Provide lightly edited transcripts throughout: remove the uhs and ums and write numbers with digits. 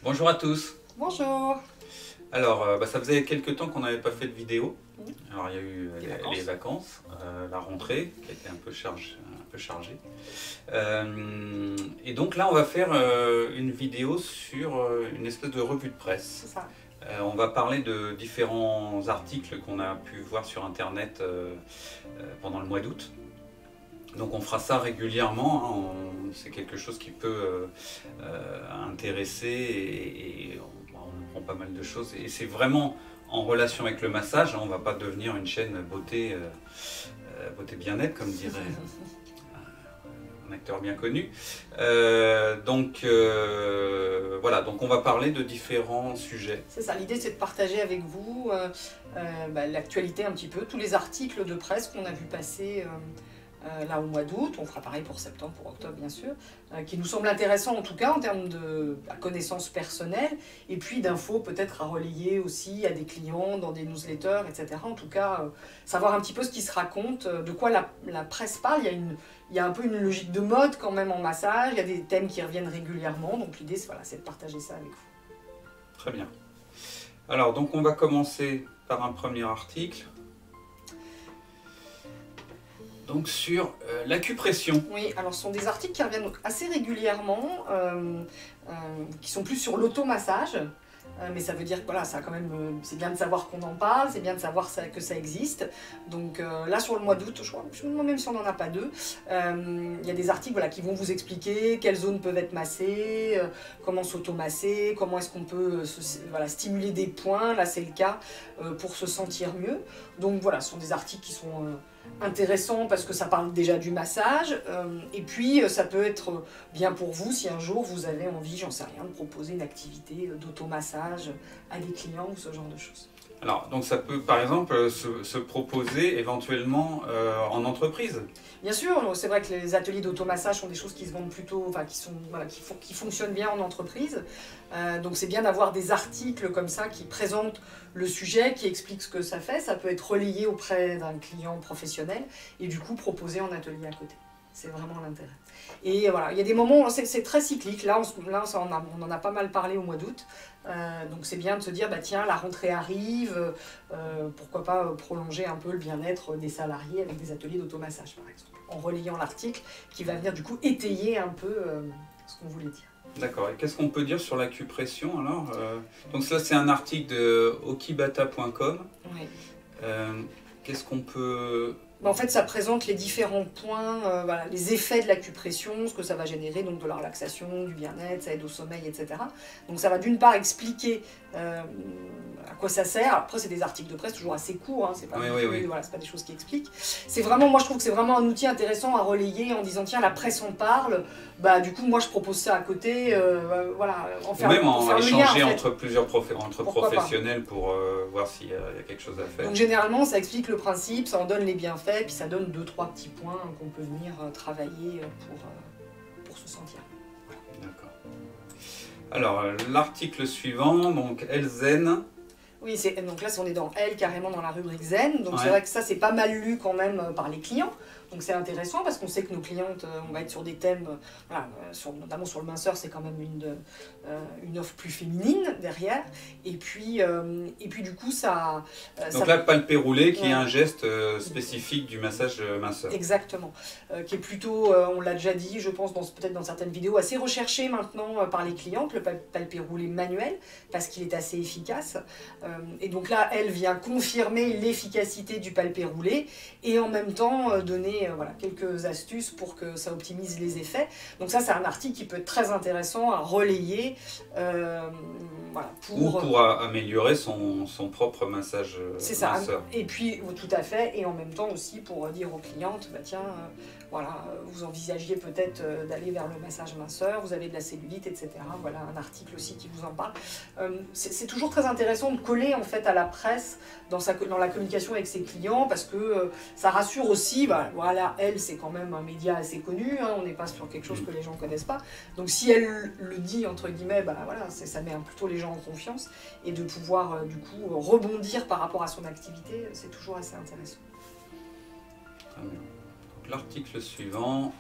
Bonjour à tous. Bonjour. Alors, ça faisait quelques temps qu'on n'avait pas fait de vidéo. Alors, il y a eu Les les vacances, la rentrée qui a été un peu chargée. Et donc là, on va faire une vidéo sur une espèce de revue de presse. C'est ça. On va parler de différents articles qu'on a pu voir sur Internet pendant le mois d'août. Donc on fera ça régulièrement, hein. C'est quelque chose qui peut intéresser et on apprend pas mal de choses. Et c'est vraiment en relation avec le massage, hein. On ne va pas devenir une chaîne beauté, beauté bien-être, comme dirait un acteur bien connu. Voilà, donc on va parler de différents sujets. C'est ça, l'idée c'est de partager avec vous l'actualité un petit peu, tous les articles de presse qu'on a vu passer là au mois d'août, on fera pareil pour septembre, pour octobre bien sûr, qui nous semblent intéressants en tout cas en termes de connaissances personnelles et puis d'infos peut-être à relayer aussi à des clients dans des newsletters, etc. En tout cas, savoir un petit peu ce qui se raconte, de quoi la presse parle. Il y a un peu une logique de mode quand même en massage, il y a des thèmes qui reviennent régulièrement, donc l'idée c'est de partager ça avec vous. Très bien. Alors donc on va commencer par un premier article. Donc sur l'acupression. Oui, alors ce sont des articles qui reviennent assez régulièrement, qui sont plus sur l'automassage, mais ça veut dire que voilà, ça quand même, c'est bien de savoir qu'on en parle, c'est bien de savoir que ça existe. Donc là sur le mois d'août, je me demande même si on n'en a pas deux, il y a des articles qui vont vous expliquer quelles zones peuvent être massées, comment s'automasser, comment est-ce qu'on peut stimuler des points, là c'est le cas, pour se sentir mieux. Donc voilà, ce sont des articles qui sont intéressant parce que ça parle déjà du massage et puis ça peut être bien pour vous si un jour vous avez envie, j'en sais rien, de proposer une activité d'automassage à des clients ou ce genre de choses. Alors, donc ça peut par exemple se proposer éventuellement en entreprise. Bien sûr, c'est vrai que les ateliers d'automassage sont des choses qui se vendent plutôt, qui fonctionnent bien en entreprise. Donc c'est bien d'avoir des articles comme ça qui présentent le sujet, qui expliquent ce que ça fait. Ça peut être relayé auprès d'un client professionnel et du coup proposé en atelier à côté. C'est vraiment l'intérêt. Et voilà, il y a des moments, c'est très cyclique. Là, on en a pas mal parlé au mois d'août. Donc c'est bien de se dire, bah tiens, la rentrée arrive, pourquoi pas prolonger un peu le bien-être des salariés avec des ateliers d'automassage, par exemple, en relayant l'article qui va venir du coup étayer un peu ce qu'on voulait dire. D'accord, et qu'est-ce qu'on peut dire sur l'acupression alors Donc ça c'est un article de okibata.com. Oui. Qu'est-ce qu'on peut... En fait, ça présente les différents points, les effets de l'acupression, ce que ça va générer, donc de la relaxation, du bien-être, ça aide au sommeil, etc. Donc ça va d'une part expliquer à quoi ça sert. Après, c'est des articles de presse toujours assez courts, hein, c'est pas, c'est pas des choses qui expliquent. C'est vraiment, moi je trouve que c'est vraiment un outil intéressant à relayer en disant tiens, la presse en parle, bah du coup moi je propose ça à côté, en faire, même en échanger lien, en fait. entre plusieurs professionnels pour voir s'il y a quelque chose à faire. Donc généralement ça explique le principe, ça en donne les bienfaits, puis ça donne 2-3 petits points qu'on peut venir travailler pour se sentir. D'accord. Alors l'article suivant, donc Zen. Oui, donc là on est dans Elle, carrément dans la rubrique Zen, donc c'est vrai que ça c'est pas mal lu quand même par les clients. Donc c'est intéressant parce qu'on sait que nos clientes, on va être sur des thèmes, notamment sur le minceur, c'est quand même une offre plus féminine derrière. Et puis du coup ça... Donc là, palpé roulé qui est un geste spécifique du massage minceur. Exactement. Qui est plutôt, on l'a déjà dit, je pense, peut-être dans certaines vidéos, assez recherché maintenant par les clientes, le palpé roulé manuel, parce qu'il est assez efficace. Et donc là, elle vient confirmer l'efficacité du palpé roulé et en même temps donner quelques astuces pour que ça optimise les effets. Donc ça, c'est un article qui peut être très intéressant à relayer pour améliorer son propre massage minceur. C'est ça. Et puis, tout à fait, et en même temps aussi pour dire aux clientes, bah tiens, vous envisagiez peut-être d'aller vers le massage minceur, vous avez de la cellulite, etc. Voilà un article aussi qui vous en parle. C'est toujours très intéressant de coller en fait à la presse dans la communication avec ses clients parce que ça rassure aussi. Elle, c'est quand même un média assez connu, hein, on n'est pas sur quelque chose que les gens ne connaissent pas. Donc si elle le dit, entre guillemets, ça met plutôt les gens en confiance et de pouvoir du coup rebondir par rapport à son activité, c'est toujours assez intéressant. Très bien. L'article suivant.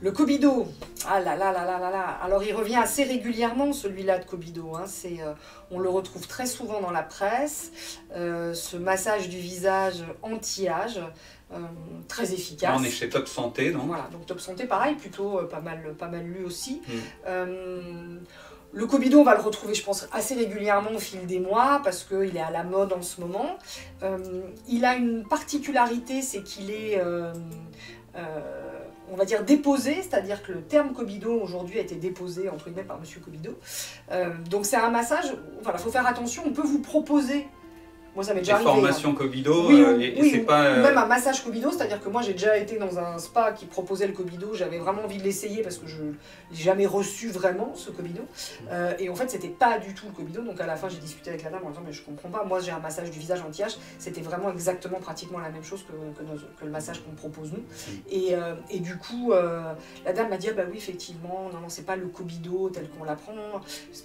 Le Cobido, ah là là là là là là. Alors il revient assez régulièrement celui-là de Cobido. Hein. On le retrouve très souvent dans la presse. Ce massage du visage anti-âge, très efficace. Là, on est chez Top Santé, donc. Voilà, donc Top Santé, pareil, plutôt pas mal lu aussi. Le Cobido, on va le retrouver, je pense, assez régulièrement au fil des mois, parce qu'il est à la mode en ce moment. Il a une particularité, c'est qu'il est, on va dire, déposé, c'est-à-dire que le terme Cobido, aujourd'hui, a été déposé, entre guillemets, par Monsieur Cobido. Donc c'est un massage, voilà, il faut faire attention, on peut vous proposer... Moi, ça m'est déjà arrivé. Formation Cobido, oui, c'est pas... même un massage Cobido, c'est-à-dire que moi j'ai déjà été dans un spa qui proposait le Cobido, j'avais vraiment envie de l'essayer parce que je n'ai jamais reçu vraiment ce Cobido. Et en fait, c'était pas du tout le Cobido, donc à la fin j'ai discuté avec la dame en disant mais je comprends pas, moi j'ai un massage du visage anti-âge, c'était vraiment exactement pratiquement la même chose que le massage qu'on propose nous. Et du coup, la dame m'a dit ah bah oui, effectivement, non, c'est pas le Cobido tel qu'on l'apprend,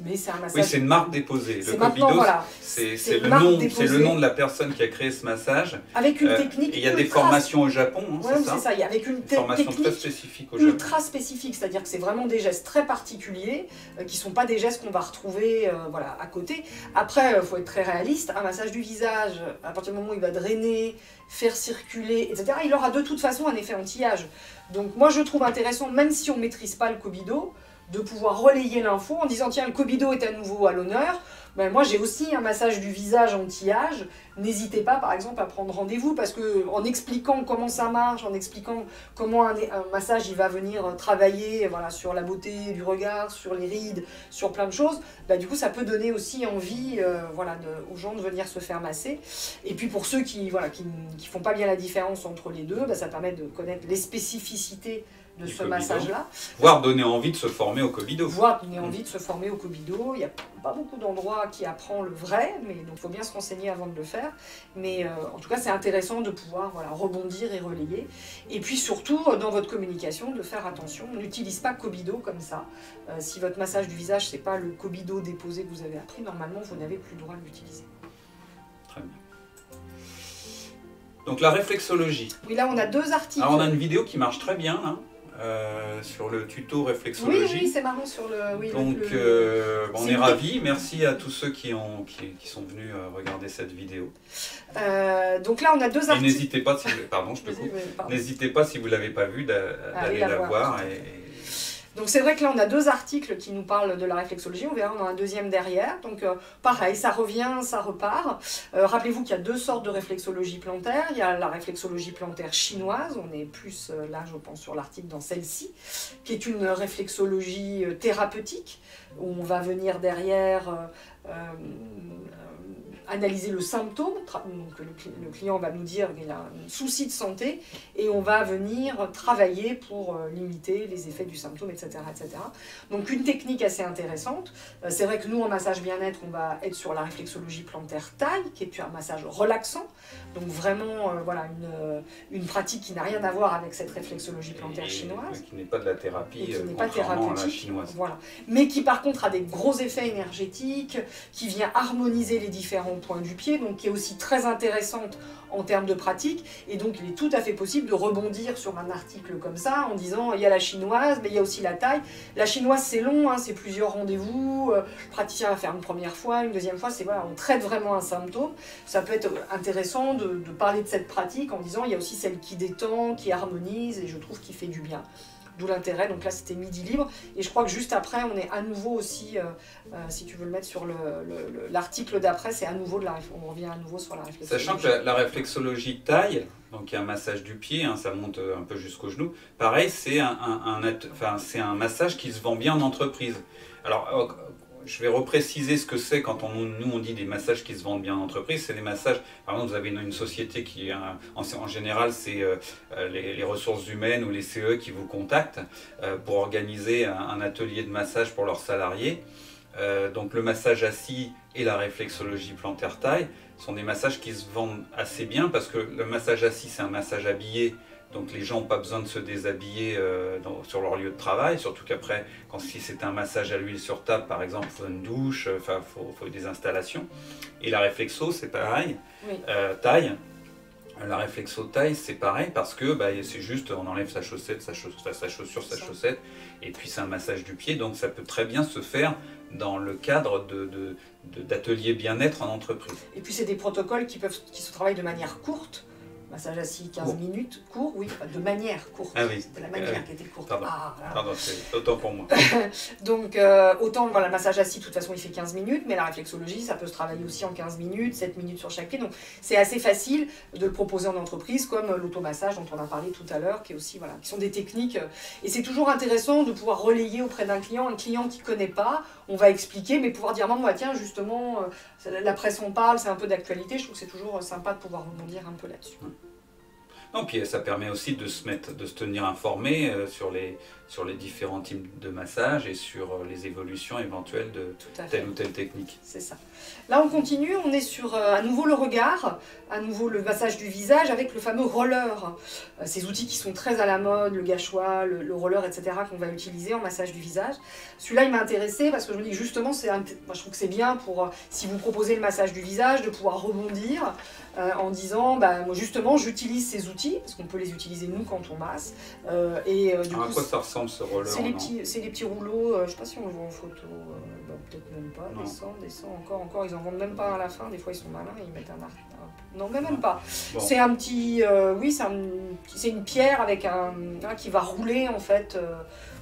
mais c'est un massage. Oui, c'est une marque déposée. Le Cobido, voilà, c'est le nom de la personne qui a créé ce massage. Avec une technique. Il y a des formations au Japon, hein, ouais, c'est ça. Avec une formation très spécifique au Japon. Ultra spécifique, c'est-à-dire que c'est vraiment des gestes très particuliers qui ne sont pas des gestes qu'on va retrouver voilà, à côté. Après, il faut être très réaliste. Un massage du visage, à partir du moment où il va drainer, faire circuler, etc., il aura de toute façon un effet anti-âge. Donc moi, je trouve intéressant, même si on ne maîtrise pas le Cobido, de pouvoir relayer l'info en disant tiens, le Cobido est à nouveau à l'honneur. Ben, moi j'ai aussi un massage du visage anti-âge, n'hésitez pas par exemple à prendre rendez-vous parce que en expliquant comment ça marche, en expliquant comment un massage il va venir travailler voilà, sur la beauté du regard, sur les rides, sur plein de choses, ben, du coup ça peut donner aussi envie voilà, aux gens de venir se faire masser. Et puis pour ceux qui font pas bien la différence entre les deux, ben, ça permet de connaître les spécificités de ce massage-là. Voire donner envie de se former au Cobido. Voire donner envie de se former au Cobido. Il n'y a pas beaucoup d'endroits qui apprend le vrai, mais donc il faut bien se renseigner avant de le faire. Mais en tout cas, c'est intéressant de pouvoir voilà, rebondir et relayer. Et puis surtout, dans votre communication, de faire attention. On n'utilise pas Cobido comme ça. Si votre massage du visage, c'est pas le Cobido déposé que vous avez appris, normalement, vous n'avez plus le droit de l'utiliser. Très bien. Donc la réflexologie. Oui, là, on a 2 articles. Alors, on a une vidéo qui marche très bien, là. Sur le tuto réflexologie. Oui, c'est marrant sur le... Oui, donc on est ravis, merci à tous ceux qui sont venus regarder cette vidéo. Donc là on a 2 articles. Et n'hésitez pas, pardon je te coupe, n'hésitez pas si vous ne l'avez pas vue d'aller la voir. Donc c'est vrai que là on a 2 articles qui nous parlent de la réflexologie, on verra, on en a un deuxième derrière, donc pareil, ça revient, ça repart. Rappelez-vous qu'il y a 2 sortes de réflexologie plantaire, il y a la réflexologie plantaire chinoise, on est plus là je pense sur l'article dans celle-ci, qui est une réflexologie thérapeutique, où on va venir derrière analyser le symptôme, donc le client va nous dire qu'il a un souci de santé et on va venir travailler pour limiter les effets du symptôme, etc., etc. Donc une technique assez intéressante. C'est vrai que nous en massage bien-être, on va être sur la réflexologie plantaire taille, qui est un massage relaxant, donc vraiment voilà, une pratique qui n'a rien à voir avec cette réflexologie plantaire chinoise. Qui n'est pas de la thérapie, qui n'est pas thérapeutique, à la chinoise. Voilà. Mais qui par contre a des gros effets énergétiques, qui vient harmoniser les différents points du pied, donc qui est aussi très intéressante en termes de pratique, et donc il est tout à fait possible de rebondir sur un article comme ça en disant il y a la chinoise, mais il y a aussi la taille. La chinoise c'est long, hein, c'est plusieurs rendez-vous, le praticien va faire une première fois, une deuxième fois, c'est voilà, on traite vraiment un symptôme. Ça peut être intéressant de parler de cette pratique en disant il y a aussi celle qui détend, qui harmonise, et je trouve qui fait du bien. D'où l'intérêt, donc là c'était midi libre, et je crois que juste après on est à nouveau aussi, si tu veux le mettre sur l'article d'après, c'est à nouveau on revient à nouveau sur la réflexologie. Sachant que la réflexologie taille, donc il y a un massage du pied, hein, ça monte un peu jusqu'au genou, pareil c'est un massage qui se vend bien en entreprise. Alors je vais repréciser ce que c'est quand nous on dit des massages qui se vendent bien en entreprise. C'est des massages, par exemple vous avez une société qui, en général c'est les ressources humaines ou les CE qui vous contactent pour organiser un atelier de massage pour leurs salariés. Donc le massage assis et la réflexologie plantaire taille sont des massages qui se vendent assez bien parce que le massage assis c'est un massage habillé. Donc les gens n'ont pas besoin de se déshabiller sur leur lieu de travail, surtout qu'après, si c'est un massage à l'huile sur table par exemple, il faut une douche, faut des installations. Et la réflexo c'est pareil, oui. Taille, La réflexotaille, c'est pareil parce que bah, c'est juste, on enlève sa chaussette, sa chaussure, sa chaussette, et puis c'est un massage du pied, donc ça peut très bien se faire dans le cadre d'ateliers bien-être en entreprise. Et puis c'est des protocoles qui se travaillent de manière courte. Massage assis 15 minutes, court, oui, de manière courte. Ah oui. C'était la manière qui était courte. Pardon, voilà. Pardon, c'est autant pour moi. Donc, autant, voilà, le massage assis, de toute façon, il fait 15 minutes, mais la réflexologie, ça peut se travailler aussi en 15 minutes, 7 minutes sur chaque pied. Donc, c'est assez facile de le proposer en entreprise, comme l'automassage dont on a parlé tout à l'heure, qui est aussi, voilà, qui sont des techniques. Et c'est toujours intéressant de pouvoir relayer auprès d'un client qui ne connaît pas. On va expliquer, mais pouvoir dire, non, tiens, justement, la presse en parle, c'est un peu d'actualité. Je trouve que c'est toujours sympa de pouvoir rebondir un peu là-dessus. Non, puis ça permet aussi de se tenir informé sur les différents types de massage et sur les évolutions éventuelles de telle ou telle technique. C'est ça. Là, on continue, on est sur à nouveau le regard, à nouveau le massage du visage avec le fameux roller. Ces outils qui sont très à la mode, le gâchois, le roller, etc., qu'on va utiliser en massage du visage. Celui-là, il m'a intéressé parce que je me dis que justement, moi, je trouve que c'est bien pour, si vous proposez le massage du visage, de pouvoir rebondir en disant, moi, justement, j'utilise ces outils, parce qu'on peut les utiliser nous quand on masse. Du coup, à quoi ça ressemble ce roller? C'est les petits rouleaux, je ne sais pas si on le voit en photo, peut-être même pas, descend, encore, ils en vendent même pas à la fin, des fois ils sont malins, ils mettent un arc. Non, même pas. Bon. C'est un petit, c'est une pierre avec qui va rouler en fait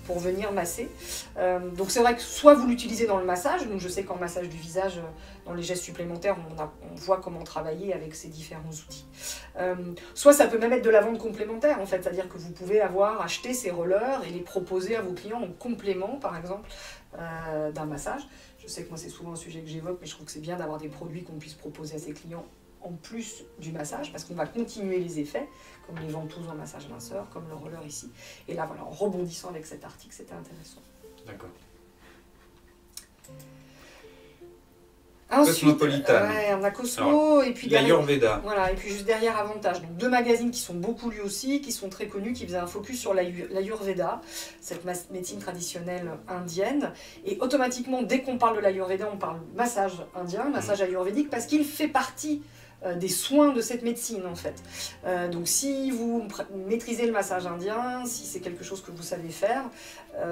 pour venir masser. Donc c'est vrai que soit vous l'utilisez dans le massage, donc je sais qu'en massage du visage, dans les gestes supplémentaires, on voit comment travailler avec ces différents outils. Soit ça peut même être de la vente complémentaire en fait, c'est-à-dire que vous pouvez acheter ces rollers et les proposer à vos clients en complément par exemple d'un massage. Je sais que moi c'est souvent un sujet que j'évoque, mais je trouve que c'est bien d'avoir des produits qu'on puisse proposer à ses clients en plus du massage, parce qu'on va continuer les effets, comme les ventouses en massage minceur, comme le roller ici. Et là, voilà, en rebondissant avec cet article, c'était intéressant. D'accord. Ensuite, Cosmopolitan. On a Cosmo, et puis l'Ayurveda. Voilà, et puis juste derrière Avantage. Donc 2 magazines qui sont beaucoup lus aussi, qui sont très connus, qui faisaient un focus sur l'Ayurveda, cette médecine traditionnelle indienne. Et automatiquement, dès qu'on parle de l'Ayurveda, on parle massage indien, massage ayurvédique, parce qu'il fait partie des soins de cette médecine en fait. Donc si vous maîtrisez le massage indien, si c'est quelque chose que vous savez faire,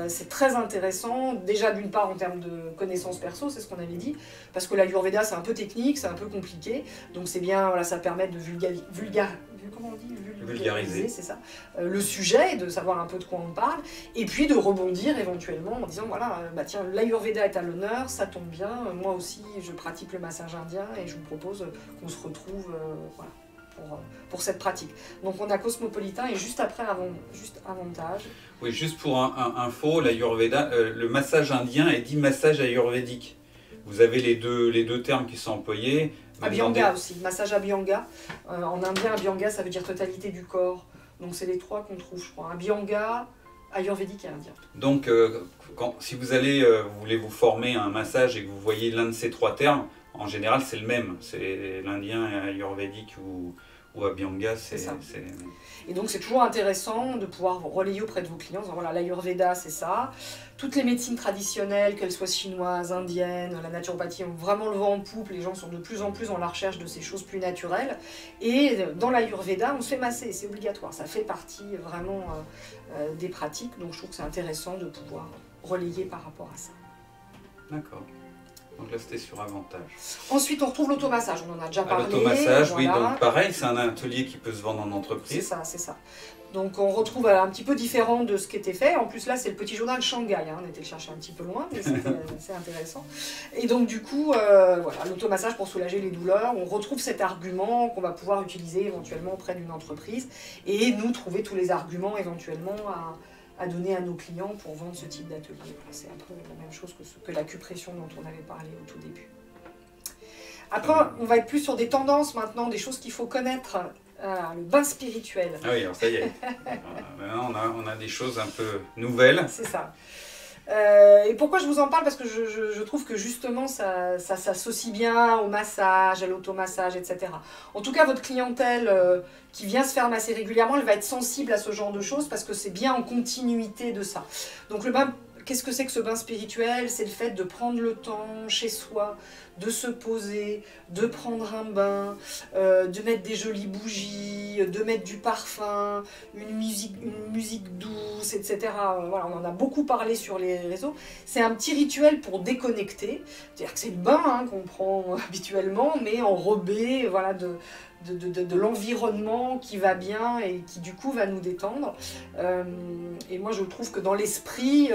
c'est très intéressant, déjà d'une part en termes de connaissances perso, c'est ce qu'on avait dit, parce que l'Ayurveda c'est un peu technique, c'est un peu compliqué, donc c'est bien, voilà, ça permet de vulgariser, c'est ça, le sujet, et de savoir un peu de quoi on parle, et puis de rebondir éventuellement en disant voilà, tiens, l'Ayurveda est à l'honneur, ça tombe bien, moi aussi je pratique le massage indien et je vous propose qu'on se retrouve voilà, pour cette pratique. Donc on a Cosmopolitan et juste après, juste Avantage. Oui, juste pour info, l'Ayurveda, le massage indien est dit massage ayurvédique. Vous avez les deux termes qui sont employés. Abhyanga aussi, massage Abhyanga. En indien, Abhyanga, ça veut dire totalité du corps. Donc c'est les 3 qu'on trouve, je crois. Abhyanga, ayurvédique et indien. Donc si vous voulez vous former à un massage et que vous voyez l'un de ces 3 termes, en général c'est le même. C'est l'indien ayurvédique ou Abhyanga, c'est les mêmes. Et donc c'est toujours intéressant de pouvoir relayer auprès de vos clients, en disant voilà, l'Ayurveda c'est ça, toutes les médecines traditionnelles, qu'elles soient chinoises, indiennes, la naturopathie ont vraiment le vent en poupe, les gens sont de plus en plus dans la recherche de ces choses plus naturelles, et dans l'Ayurveda on se fait masser, c'est obligatoire, ça fait partie vraiment des pratiques, donc je trouve que c'est intéressant de pouvoir relayer par rapport à ça. D'accord. Donc là, c'était sur Avantage. Ensuite, on retrouve l'automassage, on en a déjà parlé. L'automassage, voilà. Oui, donc pareil, c'est un atelier qui peut se vendre en entreprise. C'est ça. Donc on retrouve un petit peu différent de ce qui était fait. En plus, là, c'est le petit journal Shanghai. On était le chercher un petit peu loin, mais c'est intéressant. Et donc, du coup, voilà, l'automassage pour soulager les douleurs. On retrouve cet argument qu'on va pouvoir utiliser éventuellement auprès d'une entreprise et nous trouver tous les arguments éventuellement à donner à nos clients pour vendre ce type d'atelier. C'est un peu la même chose que l'acupression dont on avait parlé au tout début. Après, on va être plus sur des tendances maintenant, des choses qu'il faut connaître. Le bain spirituel. Ah oui, alors ça y est. Maintenant, on a des choses un peu nouvelles. C'est ça. Et pourquoi je vous en parle? Parce que je trouve que justement ça s'associe bien au massage, à l'automassage, etc. En tout cas, votre clientèle qui vient se faire masser régulièrement, elle va être sensible à ce genre de choses parce que c'est bien en continuité de ça. Donc le bain qu'est-ce que c'est que ce bain spirituel? C'est le fait de prendre le temps chez soi, de se poser, de prendre un bain, de mettre des jolies bougies, de mettre du parfum, une musique douce, etc. Voilà, on en a beaucoup parlé sur les réseaux. C'est un petit rituel pour déconnecter. C'est-à-dire que c'est le bain hein, qu'on prend habituellement, mais enrobé voilà, de l'environnement qui va bien et qui du coup va nous détendre. Et moi je trouve que dans l'esprit,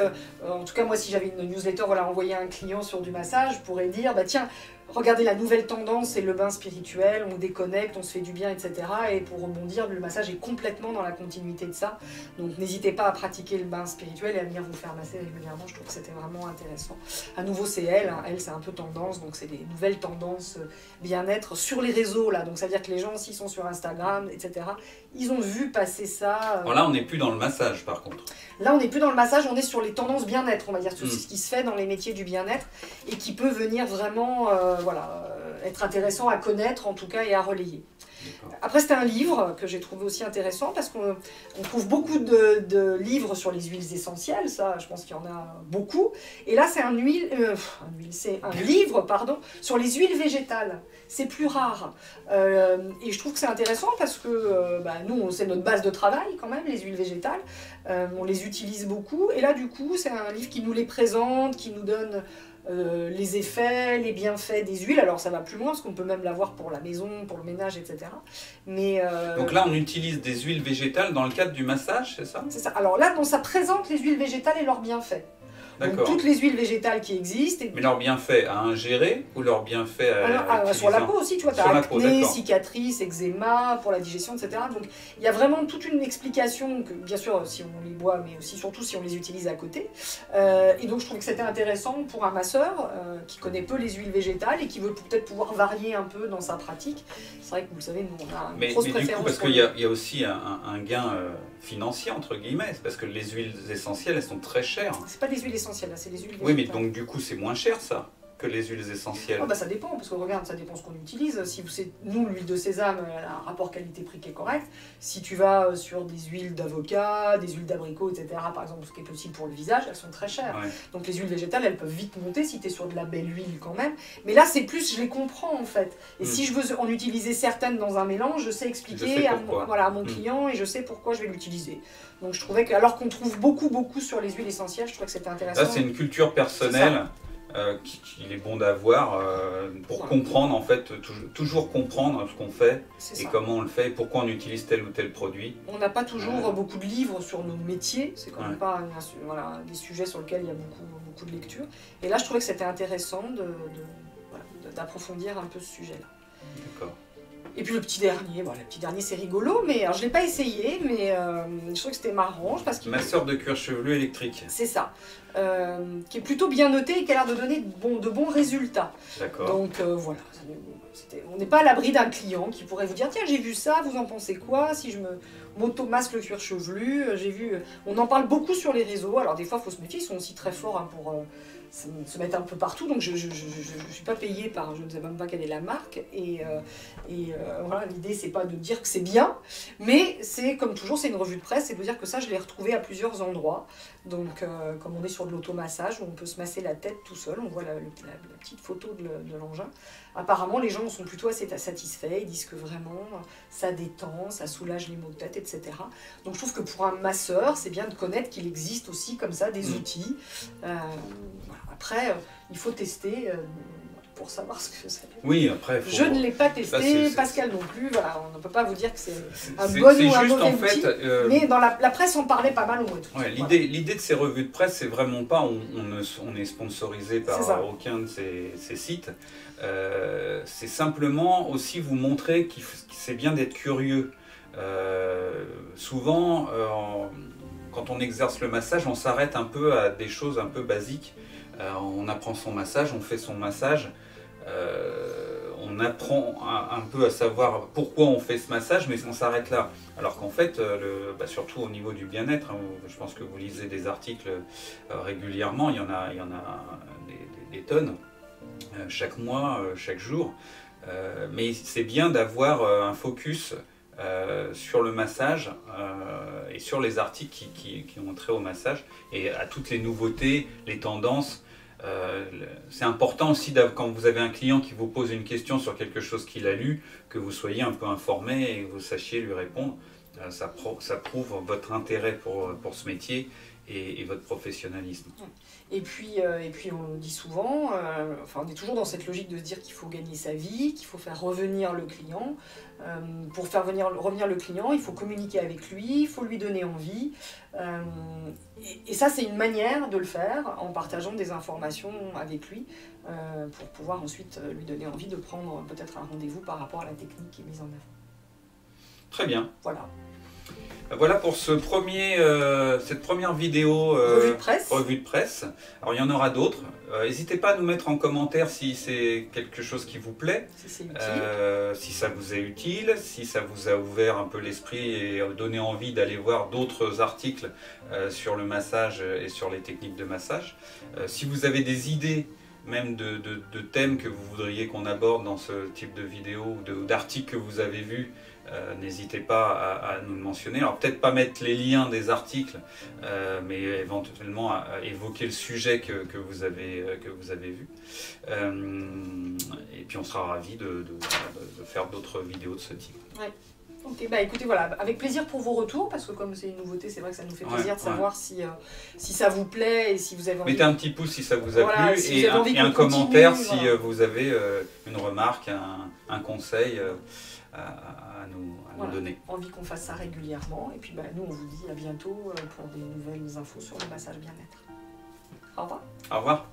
en tout cas moi si j'avais une newsletter, voilà, envoyer un client sur du massage, je pourrais dire bah tiens, regardez la nouvelle tendance, c'est le bain spirituel, on déconnecte, on se fait du bien, etc. Et pour rebondir, le massage est complètement dans la continuité de ça. Donc n'hésitez pas à pratiquer le bain spirituel et à venir vous faire masser régulièrement, je trouve que c'était vraiment intéressant. À nouveau c'est elle, hein. Elle c'est un peu tendance, donc c'est des nouvelles tendances bien-être sur les réseaux là. Donc ça veut dire que les gens s'ils sont sur Instagram, etc., ils ont vu passer ça. Alors là on n'est plus dans le massage par contre. Là on n'est plus dans le massage, on est sur les tendances bien-être, on va dire, tout ce qui se fait dans les métiers du bien-être et qui peut venir vraiment être intéressant à connaître en tout cas et à relayer. Après c'était un livre que j'ai trouvé aussi intéressant parce qu'on trouve beaucoup de livres sur les huiles essentielles, ça je pense qu'il y en a beaucoup. Et là c'est c'est un livre pardon, sur les huiles végétales. C'est plus rare. Et je trouve que c'est intéressant parce que nous c'est notre base de travail quand même, les huiles végétales. On les utilise beaucoup. Et là du coup c'est un livre qui nous les présente, qui nous donne les effets, les bienfaits des huiles. Alors ça va plus loin parce qu'on peut même l'avoir pour la maison, pour le ménage, etc. Mais, donc là on utilise des huiles végétales dans le cadre du massage, c'est ça? C'est ça. Alors là ça présente les huiles végétales et leurs bienfaits. Donc toutes les huiles végétales qui existent. Mais leurs bienfaits à ingérer ou leurs bienfaits à sur la peau aussi, tu vois, tu as acné, cicatrices, eczéma, pour la digestion, etc. Donc il y a vraiment toute une explication, que, bien sûr si on les boit, mais aussi surtout si on les utilise à côté. Et donc je trouve que c'était intéressant pour un masseur qui connaît peu les huiles végétales et qui veut peut-être pouvoir varier un peu dans sa pratique. C'est vrai que vous le savez, nous on a une grosse préférence. Du coup, parce qu'il y a aussi un gain financier, entre guillemets, parce que les huiles essentielles, elles sont très chères. C'est pas des huiles essentielles, là, c'est des huiles végétales. Oui, mais donc du coup, c'est moins cher, ça, que les huiles essentielles. Oh, bah, ça dépend, parce que regarde, ça dépend ce qu'on utilise. Si nous, l'huile de sésame, elle a un rapport qualité-prix qui est correct. Si tu vas sur des huiles d'avocat, des huiles d'abricot, etc., par exemple, ce qui est possible pour le visage, elles sont très chères. Ouais. Donc les huiles végétales, elles peuvent vite monter si tu es sur de la belle huile quand même. Mais là, c'est plus, je les comprends en fait. Et si je veux en utiliser certaines dans un mélange, je sais expliquer à mon client et je sais pourquoi je vais l'utiliser. Donc je trouvais que, alors qu'on trouve beaucoup sur les huiles essentielles, je trouvais que c'était intéressant. Là, c'est une culture personnelle. Qu'il est bon d'avoir pour comprendre, en fait, toujours comprendre ce qu'on fait et comment on le fait, et pourquoi on utilise tel ou tel produit. On n'a pas toujours beaucoup de livres sur nos métiers, c'est quand même pas des sujets sur lesquels il y a beaucoup de lectures. Et là, je trouvais que c'était intéressant d'approfondir un peu ce sujet-là. D'accord. Et puis le petit dernier c'est rigolo, mais alors, je ne l'ai pas essayé, mais je trouvais que c'était marrant. Masseur de cuir chevelu électrique. C'est ça. Qui est plutôt bien noté et qui a l'air de donner de bons résultats. D'accord. Donc voilà, on n'est pas à l'abri d'un client qui pourrait vous dire tiens j'ai vu ça, vous en pensez quoi si je m'automasse le cuir chevelu, j'ai vu, on en parle beaucoup sur les réseaux, alors des fois il faut se méfier, ils sont aussi très forts hein, pour se mettre un peu partout, donc je suis pas payée par, je ne sais même pas quelle est la marque, et voilà, l'idée c'est pas de dire que c'est bien, mais c'est comme toujours, c'est une revue de presse, c'est de dire que ça je l'ai retrouvé à plusieurs endroits, donc comme on est sur de l'automassage, où on peut se masser la tête tout seul, on voit la petite photo de l'engin. Apparemment les gens sont plutôt assez satisfaits, ils disent que vraiment ça détend, ça soulage les maux de tête, etc. Donc je trouve que pour un masseur, c'est bien de connaître qu'il existe aussi comme ça des outils. Après, il faut tester pour savoir ce que c'est. Oui, après... Je ne l'ai pas testé, Pascal non plus, voilà, on ne peut pas vous dire que c'est un bon ou un mauvais outil, mais dans la presse on parlait pas mal au moins tout. Ouais, l'idée de ces revues de presse, c'est vraiment pas, on est sponsorisé par aucun de ces sites, c'est simplement aussi vous montrer que c'est bien d'être curieux. Souvent, quand on exerce le massage, on s'arrête un peu à des choses un peu basiques. On apprend son massage, on fait son massage, on apprend un peu à savoir pourquoi on fait ce massage, mais on s'arrête là. Alors qu'en fait, surtout au niveau du bien-être, hein, je pense que vous lisez des articles régulièrement, il y en a des tonnes, chaque mois, chaque jour, mais c'est bien d'avoir un focus sur le massage et sur les articles qui ont trait au massage et à toutes les nouveautés, les tendances. C'est important aussi quand vous avez un client qui vous pose une question sur quelque chose qu'il a lu, que vous soyez un peu informé et que vous sachiez lui répondre. Ça prouve votre intérêt pour ce métier et votre professionnalisme. Et puis on dit souvent, enfin, on est toujours dans cette logique de se dire qu'il faut gagner sa vie, qu'il faut faire revenir le client. Pour faire revenir le client, il faut communiquer avec lui, il faut lui donner envie. Et ça, c'est une manière de le faire en partageant des informations avec lui pour pouvoir ensuite lui donner envie de prendre peut-être un rendez-vous par rapport à la technique qui est mise en œuvre. Très bien. Voilà. Voilà pour cette première vidéo revue de presse. Alors il y en aura d'autres. N'hésitez pas à nous mettre en commentaire si c'est quelque chose qui vous plaît, si ça vous est utile, si ça vous a ouvert un peu l'esprit et donné envie d'aller voir d'autres articles sur le massage et sur les techniques de massage. Si vous avez des idées même de thèmes que vous voudriez qu'on aborde dans ce type de vidéo ou d'articles que vous avez vus, n'hésitez pas à nous le mentionner. Alors peut-être pas mettre les liens des articles, mais éventuellement à évoquer le sujet que vous avez vu. Et puis on sera ravis de faire d'autres vidéos de ce type. Ouais. Ok, bah écoutez, voilà, avec plaisir pour vos retours, parce que comme c'est une nouveauté, c'est vrai que ça nous fait plaisir de savoir si ça vous plaît et si vous avez envie... Mettez un petit pouce si ça vous a plu si et un commentaire si vous avez une remarque, un conseil à nous donner. Envie qu'on fasse ça régulièrement. Et puis bah, nous, on vous dit à bientôt pour des nouvelles infos sur le massage bien-être. Au revoir. Au revoir.